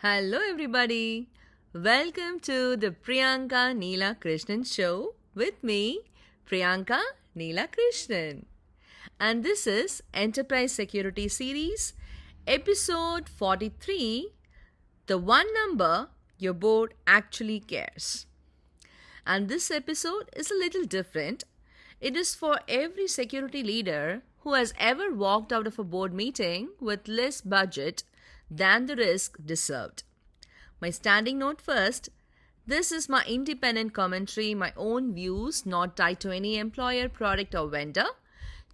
Hello, everybody. Welcome to the Priyanka Neela Krishnan show with me, Priyanka Neela Krishnan. And this is Enterprise Security Series, episode 43, the one number your board actually cares. And this episode is a little different. It is for every security leader who has ever walked out of a board meeting with less budget than the risk deserved. My standing note first: this is my independent commentary, my own views, not tied to any employer, product, or vendor.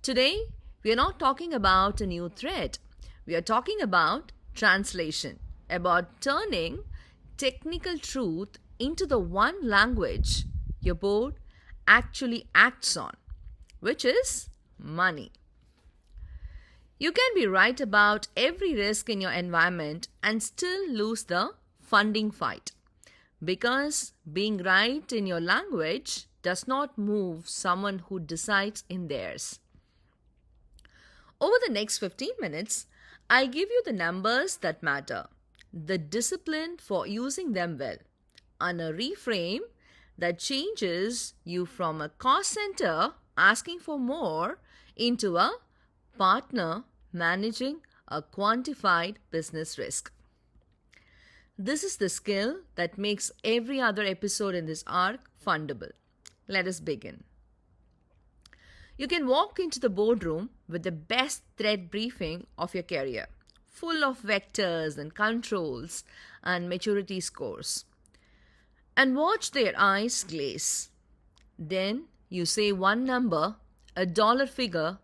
Today, we are not talking about a new threat. We are talking about translation, about turning technical truth into the one language your board actually acts on, which is money. You can be right about every risk in your environment and still lose the funding fight, because being right in your language does not move someone who decides in theirs. Over the next 15 minutes, I give you the numbers that matter, the discipline for using them well, and a reframe that changes you from a cost center asking for more into a partner managing a quantified business risk. This is the skill that makes every other episode in this arc fundable. Let us begin. You can walk into the boardroom with the best threat briefing of your career, full of vectors and controls and maturity scores, and watch their eyes glaze. Then you say one number, a dollar figure,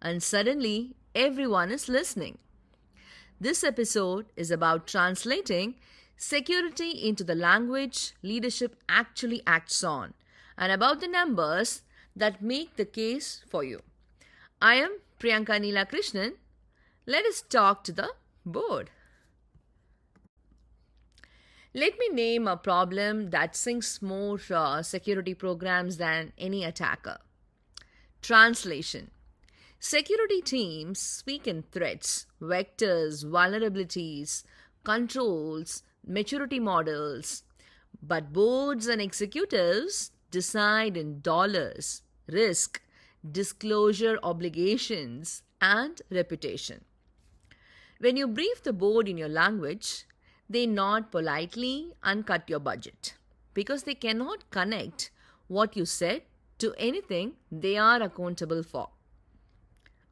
and suddenly everyone is listening. This episode is about translating security into the language leadership actually acts on, and about the numbers that make the case for you. I am Priyanka Neela Krishnan. Let us talk to the board. Let me name a problem that sinks more security programs than any attacker. Translation. Security teams speak in threats, vectors, vulnerabilities, controls, maturity models, but boards and executives decide in dollars, risk, disclosure obligations, and reputation. When you brief the board in your language, they nod politely and cut your budget because they cannot connect what you said to anything they are accountable for.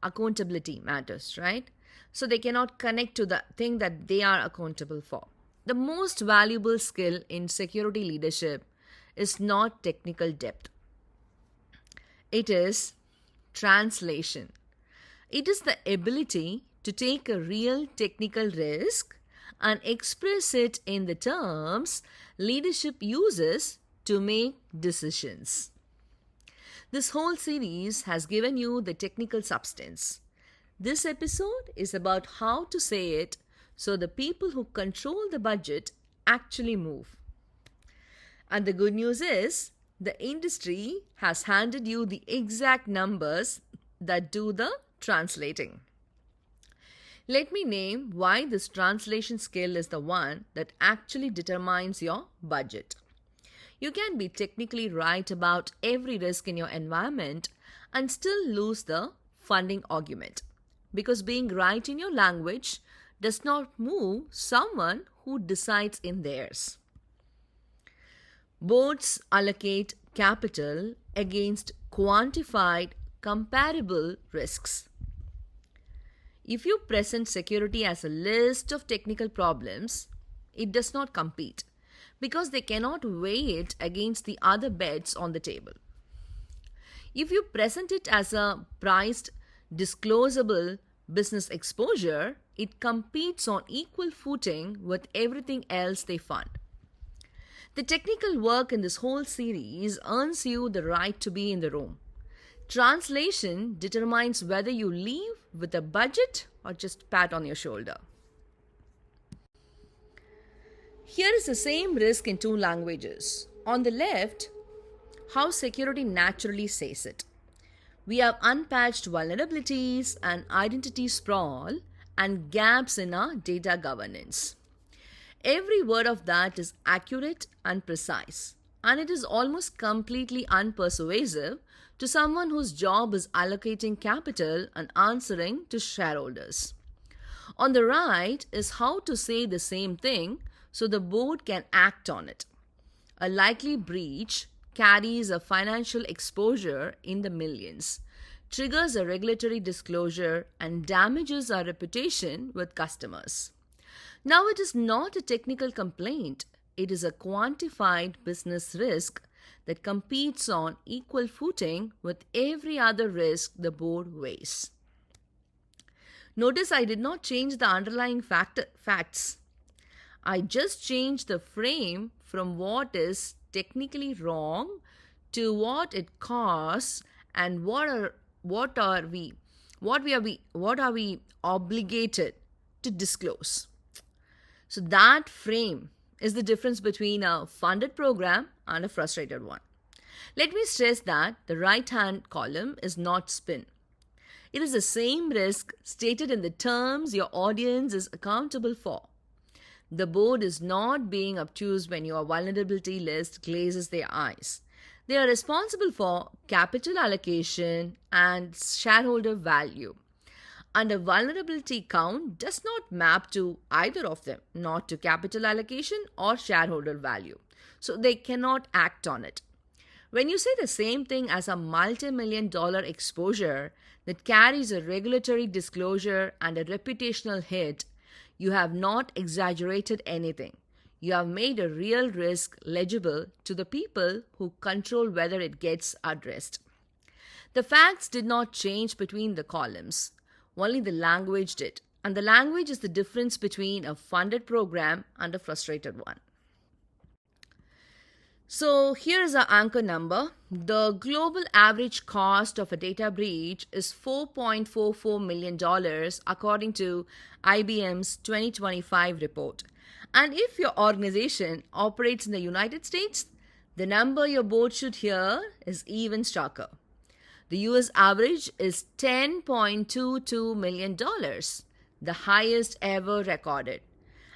Accountability matters, right? So they cannot connect to the thing that they are accountable for. The most valuable skill in security leadership is not technical depth. It is translation. It is the ability to take a real technical risk and express it in the terms leadership uses to make decisions. This whole series has given you the technical substance. This episode is about how to say it so the people who control the budget actually move. And the good news is, the industry has handed you the exact numbers that do the translating. Let me name why this translation skill is the one that actually determines your budget. You can be technically right about every risk in your environment and still lose the funding argument, because being right in your language does not move someone who decides in theirs. Boards allocate capital against quantified, comparable risks. If you present security as a list of technical problems, it does not compete because they cannot weigh it against the other bets on the table. If you present it as a priced, disclosable business exposure, it competes on equal footing with everything else they fund. The technical work in this whole series earns you the right to be in the room. Translation determines whether you leave with a budget or just pat on your shoulder. Here is the same risk in two languages. On the left, how security naturally says it. We have unpatched vulnerabilities and identity sprawl and gaps in our data governance. every word of that is accurate and precise, and it is almost completely unpersuasive to someone whose job is allocating capital and answering to shareholders. On the right is how to say the same thing so the board can act on it. A likely breach carries a financial exposure in the millions, triggers a regulatory disclosure, and damages our reputation with customers. Now, it is not a technical complaint, it is a quantified business risk that competes on equal footing with every other risk the board weighs. Notice I did not change the underlying facts. I just changed the frame from what is technically wrong to what it costs and what are we obligated to disclose. So that frame is the difference between a funded program and a frustrated one. Let me stress that the right hand column is not spin. It is the same risk stated in the terms your audience is accountable for. The board is not being obtuse when your vulnerability list glazes their eyes. They are responsible for capital allocation and shareholder value. And a vulnerability count does not map to either of them, not to capital allocation or shareholder value. So they cannot act on it. When you say the same thing as a multi-million-dollar exposure that carries a regulatory disclosure and a reputational hit, you have not exaggerated anything. You have made a real risk legible to the people who control whether it gets addressed. The facts did not change between the columns. Only the language did. And the language is the difference between a funded program and a frustrated one. So here is our anchor number. The global average cost of a data breach is $4.44 million according to IBM's 2025 report. And if your organization operates in the United States, the number your board should hear is even starker. The US average is $10.22 million, the highest ever recorded.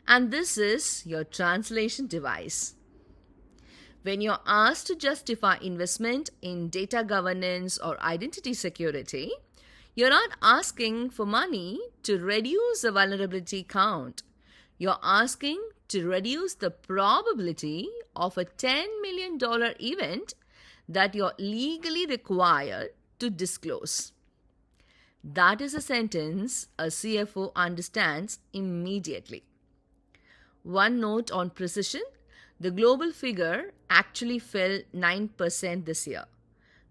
And this is your translation device. When you're asked to justify investment in data governance or identity security, you're not asking for money to reduce the vulnerability count. You're asking to reduce the probability of a $10 million event that you're legally required to disclose. That is a sentence a CFO understands immediately. One note on precision. The global figure actually fell 9% this year.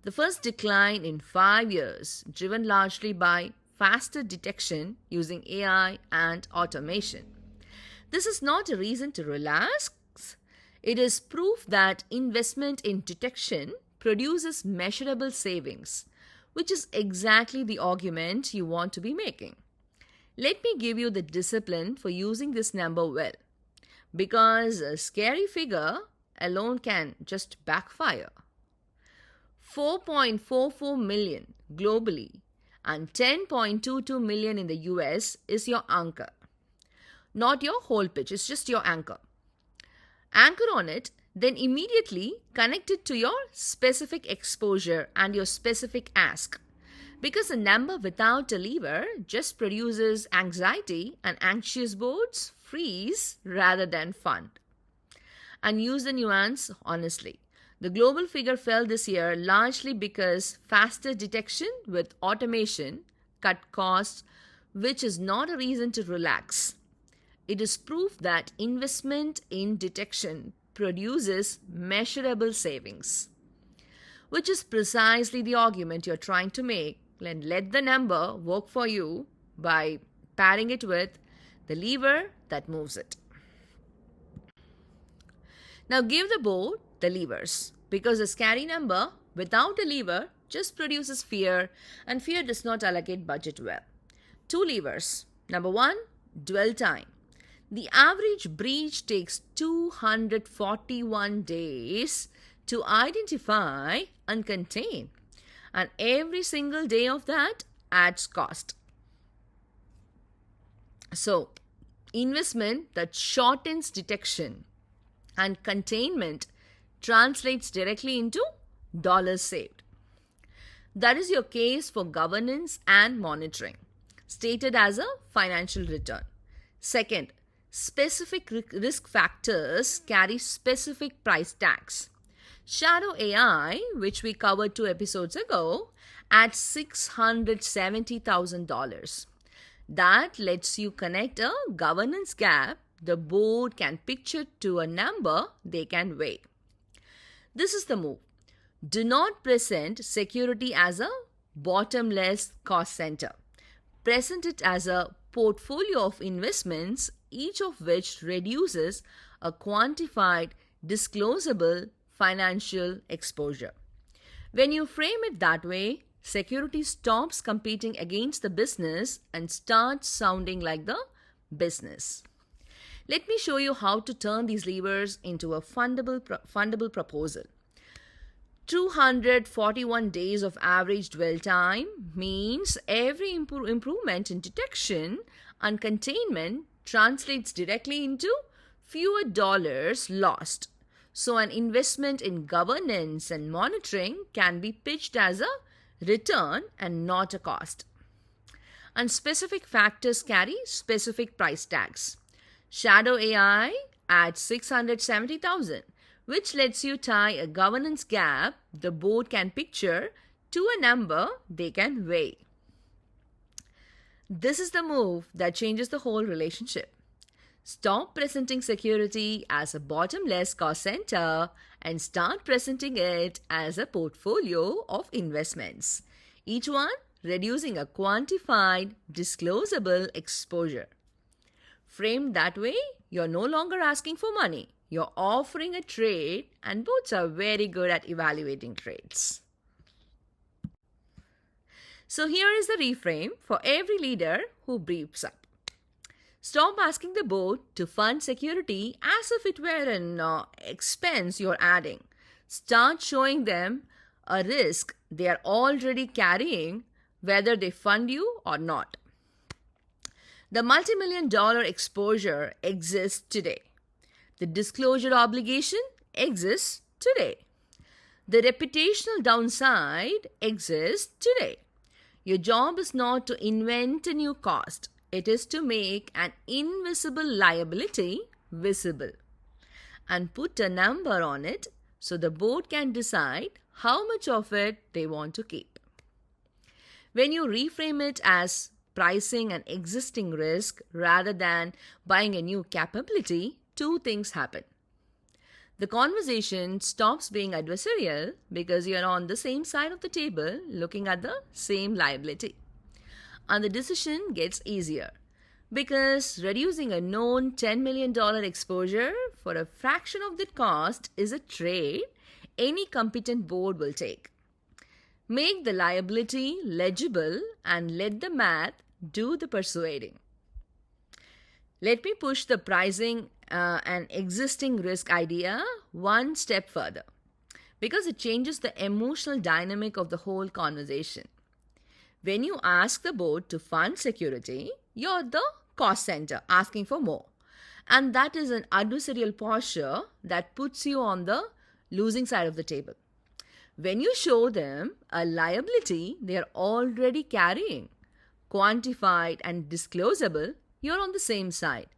The first decline in 5 years, driven largely by faster detection using AI and automation. This is not a reason to relax. It is proof that investment in detection produces measurable savings, which is exactly the argument you want to be making. Let me give you the discipline for using this number well, because a scary figure alone can just backfire. 4.44 million globally and 10.22 million in the US is your anchor. Not your whole pitch, it's just your anchor. Anchor on it, then immediately connect it to your specific exposure and your specific ask. Because a number without a lever just produces anxiety, and anxious boards freeze rather than fund. And use the nuance honestly. The global figure fell this year largely because faster detection with automation cut costs, which is not a reason to relax. It is proof that investment in detection produces measurable savings, which is precisely the argument you're trying to make. And let the number work for you by pairing it with the lever that moves it. Now give the board the levers, because a scary number without a lever just produces fear, and fear does not allocate budget well. 2 levers. Number 1, dwell time. The average breach takes 241 days to identify and contain, and every single day of that adds cost. So Investment that shortens detection and containment translates directly into dollars saved. That is your case for governance and monitoring, stated as a financial return. Second, specific risk factors carry specific price tags. Shadow AI, which we covered 2 episodes ago, at $670,000. That lets you connect a governance gap the board can picture to a number they can weigh. This is the move. Do not present security as a bottomless cost center. Present it as a portfolio of investments, each of which reduces a quantified, disclosable financial exposure. When you frame it that way, security stops competing against the business and starts sounding like the business. Let me show you how to turn these levers into a fundable proposal. 241 days of average dwell time means every improvement in detection and containment translates directly into fewer dollars lost. So an investment in governance and monitoring can be pitched as a return and not a cost. And specific factors carry specific price tags. Shadow AI at 670,000, which lets you tie a governance gap the board can picture to a number they can weigh. This is the move that changes the whole relationship. Stop presenting security as a bottomless cost center and start presenting it as a portfolio of investments, each one reducing a quantified, disclosable exposure. Framed that way, you're no longer asking for money. You're offering a trade, and boards are very good at evaluating trades. So here is the reframe for every leader who briefs up. Stop asking the board to fund security as if it were an expense you're adding. Start showing them a risk they are already carrying, whether they fund you or not. The multi-million-dollar exposure exists today. The disclosure obligation exists today. The reputational downside exists today. Your job is not to invent a new cost. It is to make an invisible liability visible and put a number on it so the board can decide how much of it they want to keep. When you reframe it as pricing an existing risk rather than buying a new capability, two things happen. The conversation stops being adversarial because you're on the same side of the table looking at the same liability. And the decision gets easier because reducing a known $10 million exposure for a fraction of that cost is a trade any competent board will take. Make the liability legible and let the math do the persuading. Let me push the pricing and existing risk idea one step further because it changes the emotional dynamic of the whole conversation. When you ask the board to fund security, you're the cost center asking for more. And that is an adversarial posture that puts you on the losing side of the table. When you show them a liability they are already carrying, quantified and disclosable, you're on the same side,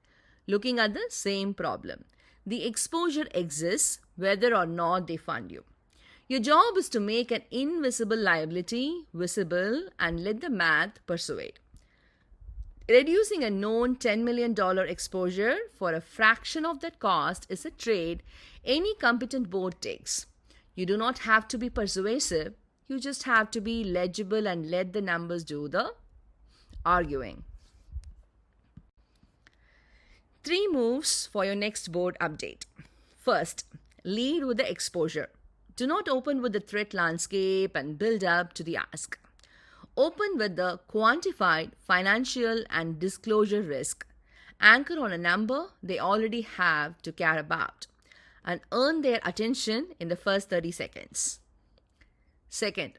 looking at the same problem. The exposure exists whether or not they fund you. Your job is to make an invisible liability visible and let the math persuade. Reducing a known $10 million exposure for a fraction of that cost is a trade any competent board takes. You do not have to be persuasive. You just have to be legible and let the numbers do the arguing. 3 moves for your next board update. First, lead with the exposure. Do not open with the threat landscape and build up to the ask. Open with the quantified financial and disclosure risk. Anchor on a number they already have to care about and earn their attention in the first 30 seconds. Second,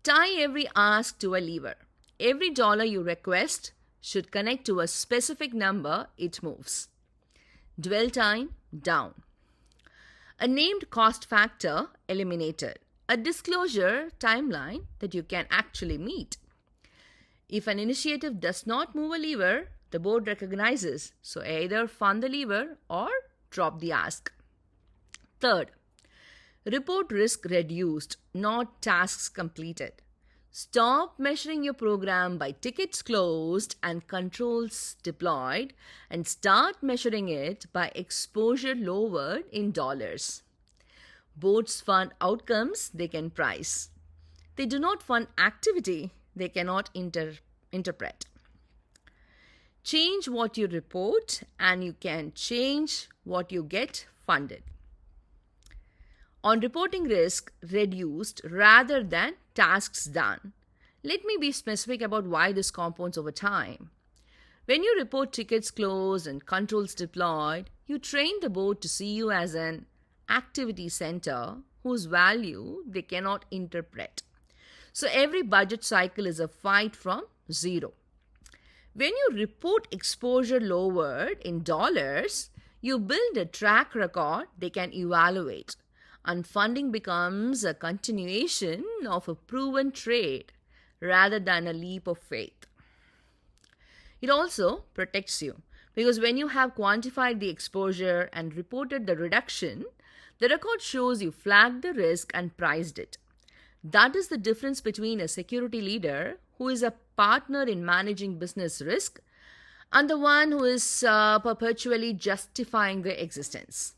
tie every ask to a lever. Every dollar you request should connect to a specific number, it moves. Dwell time down. A named cost factor eliminated. A disclosure timeline that you can actually meet. If an initiative does not move a lever, the board recognizes, so either fund the lever or drop the ask. Third, report risk reduced, not tasks completed. Stop measuring your program by tickets closed and controls deployed and start measuring it by exposure lowered in dollars. Boards fund outcomes they can price. They do not fund activity they cannot interpret. Change what you report and you can change what you get funded. On reporting risk reduced rather than tasks done. Let me be specific about why this compounds over time. When you report tickets closed and controls deployed, you train the board to see you as an activity center whose value they cannot interpret. So every budget cycle is a fight from zero. When you report exposure lowered in dollars, you build a track record they can evaluate. And funding becomes a continuation of a proven trade rather than a leap of faith. It also protects you because when you have quantified the exposure and reported the reduction, the record shows you flagged the risk and priced it. That is the difference between a security leader who is a partner in managing business risk and the one who is perpetually justifying their existence.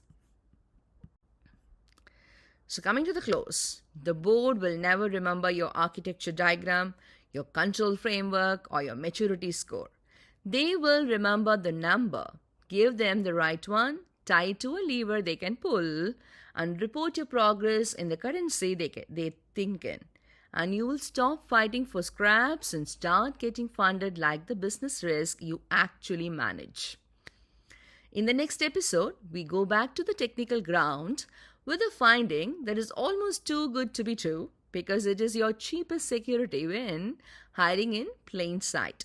So coming to the close, the board will never remember your architecture diagram, your control framework, or your maturity score. They will remember the number. Give them the right one, tie it to a lever they can pull, and report your progress in the currency they think in. And you will stop fighting for scraps and start getting funded like the business risk you actually manage. In the next episode, we go back to the technical ground with a finding that is almost too good to be true because it is your cheapest security win hiding in plain sight.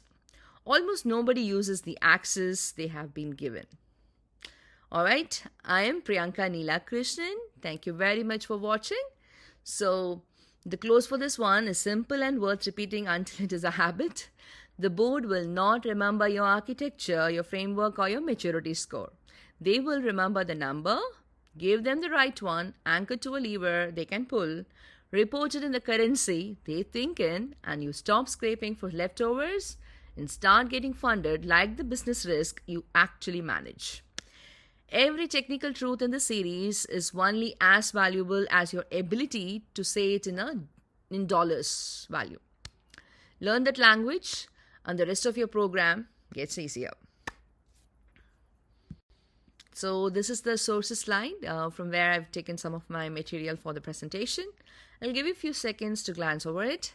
Almost nobody uses the access they have been given. Alright, I am Priyanka Neela Krishnan. Thank you very much for watching. So, the close for this one is simple and worth repeating until it is a habit. The board will not remember your architecture, your framework, or your maturity score. They will remember the number. Give them the right one, anchored to a lever they can pull, report it in the currency they think in, and you stop scraping for leftovers and start getting funded like the business risk you actually manage. Every technical truth in the series is only as valuable as your ability to say it in dollars value. Learn that language and the rest of your program gets easier. So this is the sources slide from where I've taken some of my material for the presentation. I'll give you a few seconds to glance over it.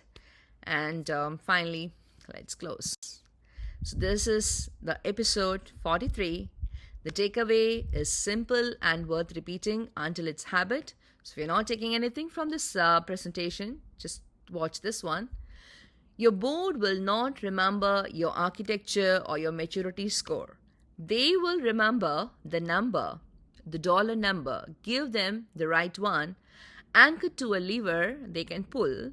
And finally, let's close. So this is the episode 43. The takeaway is simple and worth repeating until it's habit. So if you're not taking anything from this presentation, just watch this one. Your board will not remember your architecture or your maturity score. They will remember the number, the dollar number. Give them the right one, anchored to a lever they can pull,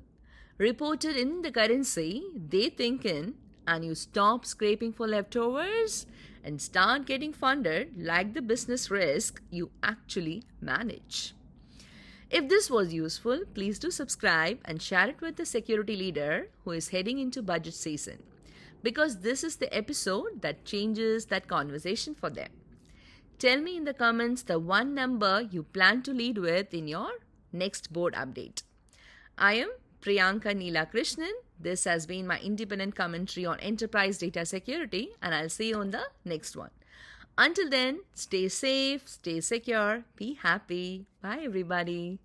reported in the currency they think in, and you stop scraping for leftovers and start getting funded like the business risk you actually manage. If this was useful, please do subscribe and share it with the security leader who is heading into budget season, because this is the episode that changes that conversation for them. Tell me in the comments the one number you plan to lead with in your next board update. I am Priyanka Neela Krishnan. This has been my independent commentary on enterprise data security, and I'll see you on the next one. Until then, stay safe, stay secure, be happy. Bye, everybody.